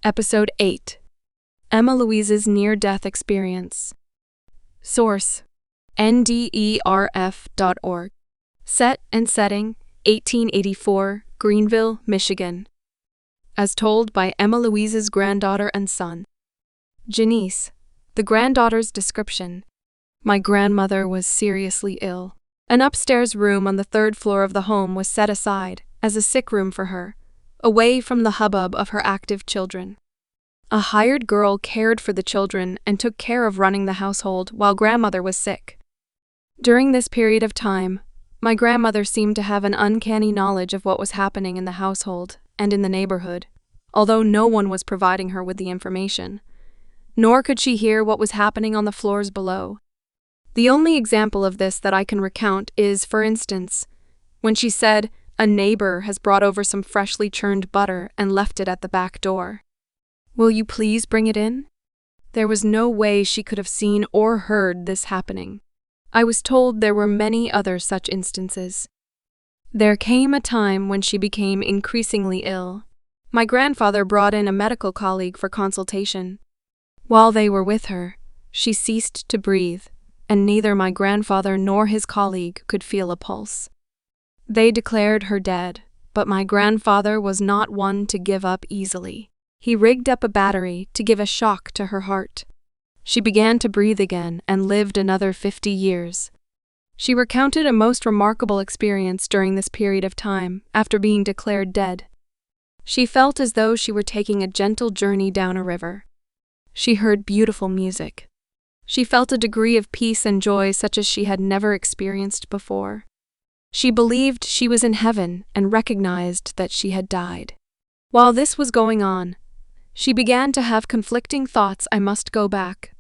Episode 8. Emma Louise's Near-Death Experience. Source: NDERF.org. Set and setting: 1884, Greenville, Michigan. As told by Emma Louise's granddaughter and son. Janice, the granddaughter's description. My grandmother was seriously ill. An upstairs room on the third floor of the home was set aside as a sick room for her, away from the hubbub of her active children. A hired girl cared for the children and took care of running the household while grandmother was sick. During this period of time, my grandmother seemed to have an uncanny knowledge of what was happening in the household and in the neighborhood, although no one was providing her with the information. Nor could she hear what was happening on the floors below. The only example of this that I can recount is, for instance, when she said, "A neighbor has brought over some freshly churned butter and left it at the back door. Will you please bring it in?" There was no way she could have seen or heard this happening. I was told there were many other such instances. There came a time when she became increasingly ill. My grandfather brought in a medical colleague for consultation. While they were with her, she ceased to breathe, and neither my grandfather nor his colleague could feel a pulse. They declared her dead, but my grandfather was not one to give up easily. He rigged up a battery to give a shock to her heart. She began to breathe again and lived another 50 years. She recounted a most remarkable experience during this period of time after being declared dead. She felt as though she were taking a gentle journey down a river. She heard beautiful music. She felt a degree of peace and joy such as she had never experienced before. She believed she was in heaven and recognized that she had died. While this was going on, she began to have conflicting thoughts. I must go back.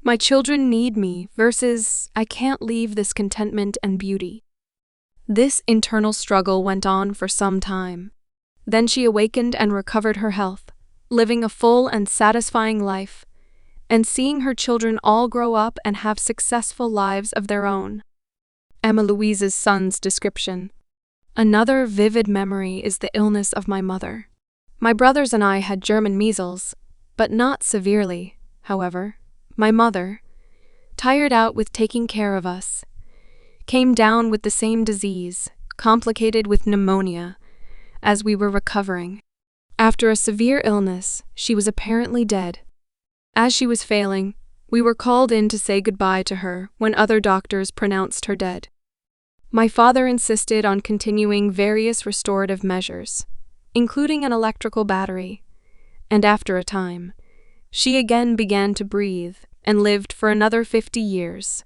My children need me versus I can't leave this contentment and beauty. This internal struggle went on for some time. Then she awakened and recovered her health, living a full and satisfying life, and seeing her children all grow up and have successful lives of their own. Emma Louise's son's description. Another vivid memory is the illness of my mother. My brothers and I had German measles, but not severely, however. My mother, tired out with taking care of us, came down with the same disease, complicated with pneumonia, as we were recovering. After a severe illness, she was apparently dead. As she was failing, we were called in to say goodbye to her when other doctors pronounced her dead. My father insisted on continuing various restorative measures, including an electrical battery, and after a time, she again began to breathe and lived for another 50 years.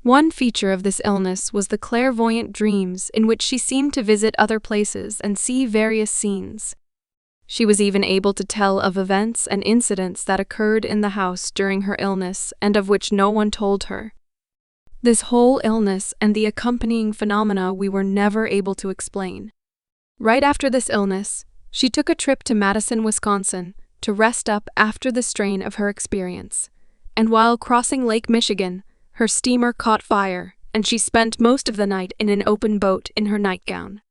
One feature of this illness was the clairvoyant dreams in which she seemed to visit other places and see various scenes. She was even able to tell of events and incidents that occurred in the house during her illness and of which no one told her. This whole illness and the accompanying phenomena we were never able to explain. Right after this illness, she took a trip to Madison, Wisconsin, to rest up after the strain of her experience. And while crossing Lake Michigan, her steamer caught fire, and she spent most of the night in an open boat in her nightgown.